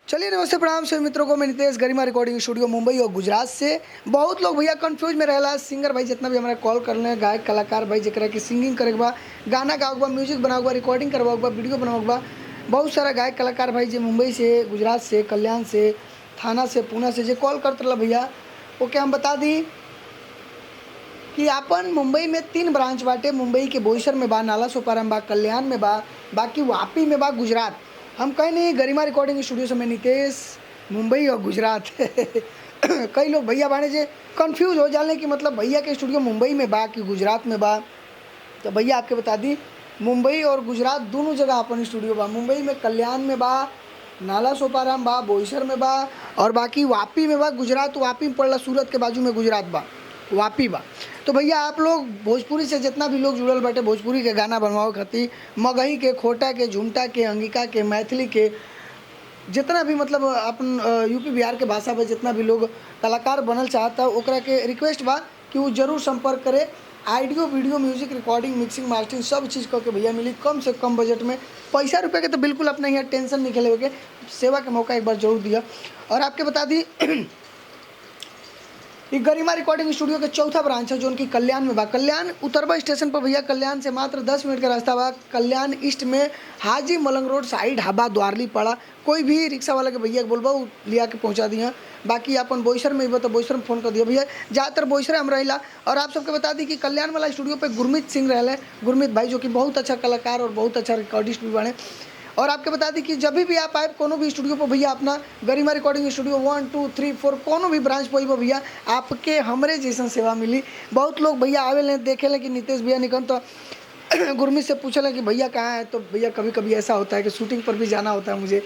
चलिए नमस्ते प्रणाम सभी मित्रों को। मैं नितेश गरिमा रिकॉर्डिंग स्टूडियो मुंबई और गुजरात से। बहुत लोग भैया कंफ्यूज में रहला। सिंगर भाई जितना भी हमारा कॉल कर ले, गायक कलाकार भाई जरा कि सिंगिंग करे बा, गाना गाओ बा, म्यूजिक बनाओ बा, रिकॉर्डिंग करवाओ बा, वीडियो बनाओ बा। बहुत सारा गायक कलाकार भाई जो मुंबई से, गुजरात से, कल्याण से, थाना से, पूना से जो कॉल करते रहा भैया, ओके हम बता दी कि आपन मुंबई में 3 ब्रांच बाटे। मुंबई के बोईसर में बा, नाला सोपारा में बा, कल्याण में बा, बाकी वापी में बा, गुजरात। हम कहीं नहीं, गरिमा रिकॉर्डिंग स्टूडियो से मैं नितेश, मुंबई और गुजरात। कई लोग भैया बाने जे कंफ्यूज हो जाने कि मतलब भैया के स्टूडियो मुंबई में बा कि गुजरात में बा। तो भैया आपके बता दी, मुंबई और गुजरात दोनों जगह अपन स्टूडियो बा। मुंबई में कल्याण में बा, नाला सोपारा में बा, बोईसर में बा, और बाकी वापी में बा। गुजरात वापी में पड़ला, सूरत के बाजू में गुजरात बा, वापी बा। तो भैया आप लोग भोजपुरी से जितना भी लोग जुड़ल बाटे, भोजपुरी के गाना बनवाओ खातिर, मगही के, खोटा के, झुमटा के, अंगिका के, मैथिली के, जितना भी मतलब अपन यूपी बिहार के भाषा में जितना भी लोग कलाकार बनल चाहता ओकरा के रिक्वेस्ट बा कि वो जरूर संपर्क करे। Audio video music recording mixing mastering सब चीज़ करके भैया मिली कम से कम बजट में। पैसा रुपये के तो बिल्कुल अपने यहाँ टेंशन नहीं खेले के, सेवा का मौका एक बार जरूर दिया। और आपके बता दी ये गरिमा रिकॉर्डिंग स्टूडियो के चौथा ब्रांच है जो उनकी कल्याण में बा। कल्याण उतरबा स्टेशन पर भैया, कल्याण से मात्र 10 मिनट का रास्ता बा। कल्याण ईस्ट में हाजी मलंग रोड साइड ढाबा द्वारली पड़ा। कोई भी रिक्शा वाला के भैया बोलबा वो लिया के पहुंचा दिया। बाकी अपन बोईसर में भी तो बोईसर में फ़ोन कर दिया भैया, ज़्यादातर बोईसर हम रहिला। और आप सबके बता दी कि कल्याण वाला स्टूडियो पे गुरमीत सिंह रहे, गुरमीत भाई जो कि बहुत अच्छा कलाकार और बहुत अच्छा रिकॉर्डिस्ट भी बने। और आपके बता दी कि जब भी आप आए कोनो भी स्टूडियो पर भैया, अपना गरिमा रिकॉर्डिंग स्टूडियो 1 2 3 4 कोनो भी ब्रांच पर भैया आपके हमरे जैसन सेवा मिली। बहुत लोग भैया आवे लें देखे लें कि नितेश भैया निकल, तो गुरमीत से पूछे कि भैया कहाँ है। तो भैया कभी कभी ऐसा होता है कि शूटिंग पर भी जाना होता है मुझे।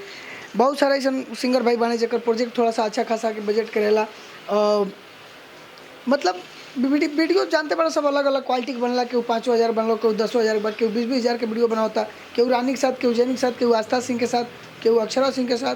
बहुत सारे ऐसा सिंगर भाई बने जकर प्रोजेक्ट थोड़ा सा अच्छा खासा के बजट करेला। मतलब वीडियो जानते बड़ा सब अलग अलग क्वालिटी के बनला। केहू 5,000 बनलो, केहू 10,000 बन, केहू 20,000 हज़ार के वीडियो बनाता, केहू रानी के साथ, केहू जैनी के साथ, केहू आस्था सिंह के साथ, केहू अक्षरा सिंह के साथ,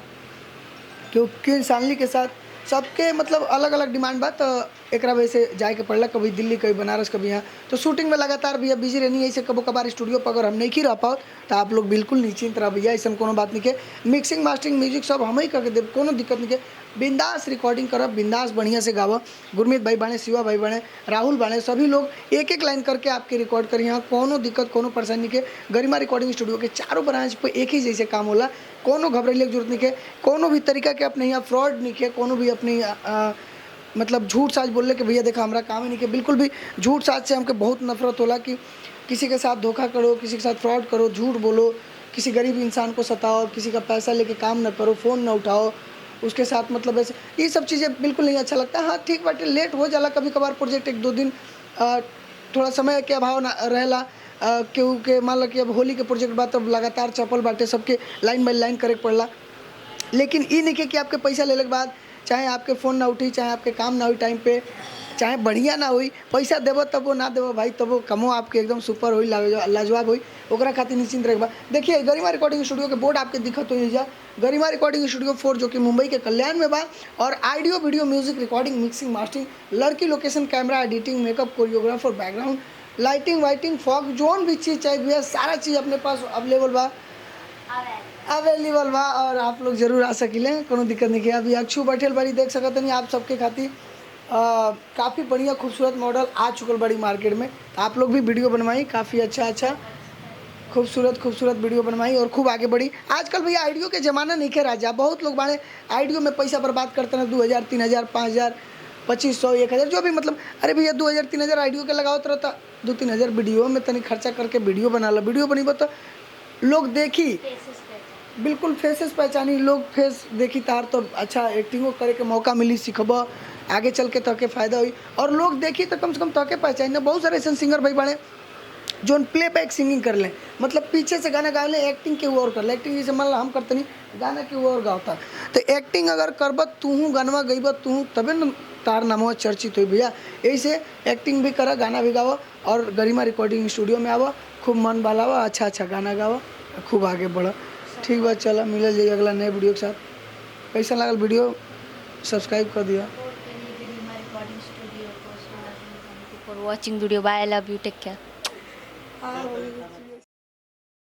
केहू क्वीन सानली के साथ। सबके मतलब अलग अलग डिमांड बा। तो एक वजह से जाए के पड़ला, कभी दिल्ली, कभी बनारस, कभी यहाँ। तो शूटिंग में लगातार भैया बिजी रहनी है। ऐसे कबो कभार स्टूडियो पर अगर हम नहीं रह पाओ तो आप लोग बिल्कुल निश्चिंत रह भैया, ऐसा कोनो बात नहीं के। मिक्सिंग मास्टरिंग म्यूजिक सब हम ही करके देव, कोनो दिक्कत नहीं के। बिंदास रिकॉर्डिंग करब, बिंदास बढ़िया से गाव। गुरमीत भाई बने, शिवा भाई बने, राहुल बने, सभी लोग एक एक लाइन करके आपके रिकॉर्ड करिए। यहाँ कोनो दिक्कत, कोनो परेशानी के। गरिमा रिकॉर्डिंग स्टूडियो के चारों ब्रांच पर एक ही जैसे काम होला। कोनो घबराइले की जरूरत नहीं के, कोनो भी तरीका के अपने यहाँ फ्रॉड नहीं के, कोनो भी अपनी मतलब झूठ साज बोलने के भैया देखा हमारा काम ही नहीं के। बिल्कुल भी झूठ साज से हमको बहुत नफरत होला कि किसी के साथ धोखा करो, किसी के साथ फ्रॉड करो, झूठ बोलो, किसी गरीब इंसान को सताओ, किसी का पैसा लेके काम न करो, फ़ोन न उठाओ, उसके साथ मतलब ऐसे ये सब चीज़ें बिल्कुल नहीं अच्छा लगता। हाँ ठीक बाटे, लेट हो जाला कभी कभार प्रोजेक्ट 1-2 दिन, थोड़ा समय के अभाव ना रहेला। क्योंकि मान लो कि अब होली के प्रोजेक्ट बा तब लगातार चपल बाटे, सबके लाइन बाई लाइन करे पड़ला। लेकिन ये नहीं कि आपके पैसा लेने के बाद चाहे आपके फ़ोन ना उठी, चाहे आपके काम ना हुई टाइम पे, चाहे बढ़िया ना हुई, पैसा देबो तब वो ना देबो भाई, तब वो कमो आपके एकदम सुपर हुई, लाजवाब हुई। ओकरा खातिर निश्चिंत रखबा। देखिए गरिमा रिकॉर्डिंग स्टूडियो के बोर्ड आपके दिखत हो जा, गरिमा रिकॉर्डिंग स्टूडियो 4 जो कि मुंबई के कल्याण में बा। और audio video music recording mixing mastering, लड़की location, camera editing, makeup, choreographer, background lighting वाइटिंग, फॉग, जोन भी चीज़ चाहिए भैया सारा चीज़ अपने पास अवेलेबल बा। और आप लोग जरूर आ सकिले, कोनो दिक्कत नहीं है। अभी अक्षु बैठल बड़ी देख सकते नहीं आप सबके खातिर काफ़ी बढ़िया खूबसूरत मॉडल आ चुकल बड़ी मार्केट में। आप लोग भी वीडियो बनवाई, काफ़ी अच्छा खूबसूरत वीडियो बनवाई और खूब आगे बढ़ी। आजकल भैया आइडियो के ज़माना नहीं के राजा। बहुत लोग बाने आइडियो में पैसा बर्बाद करते हैं, 2,000 3,000 5,000 2,500 1,000 जो भी मतलब। अरे भैया 2,000 3,000 आइडियो के लगाओ तो 2-3 हज़ार वीडियो में तनी खर्चा करके वीडियो बना लो। वीडियो बनी तो लोग देखी, बिल्कुल फेसेस पहचानी, लोग फेस देखी तार तो अच्छा एक्टिंगो करे के मौका मिली, सीखब आगे चल के तके फ़ायदा हुई। और लोग देखी तो कम से कम तके पहचानी। बहुत सारे ऐसे सिंगर भाई बने जो प्ले बैक सिंगिंग कर लें, मतलब पीछे से गाना गा लें, एक्टिंग के और कर ले। एक्टिंग जैसे मान लो हम करते नहीं, गाना के और गाता। तो एक्टिंग अगर करब तू गानवा गईब तू तबे न तार नामवा चर्चित हुई भैया। ऐसे एक्टिंग भी करा, गाना भी गावा और गरिमा रिकॉर्डिंग स्टूडियो में आवा, खूब मन बहलावा, अच्छा गाना गावा, खूब आगे बढ़ा। ठीक बात, चला मिल जाइए अगला नए वीडियो के साथ। कैसा लगल वीडियो, सब्सक्राइब कर दिया। for watching video. Bye, I love you, take care.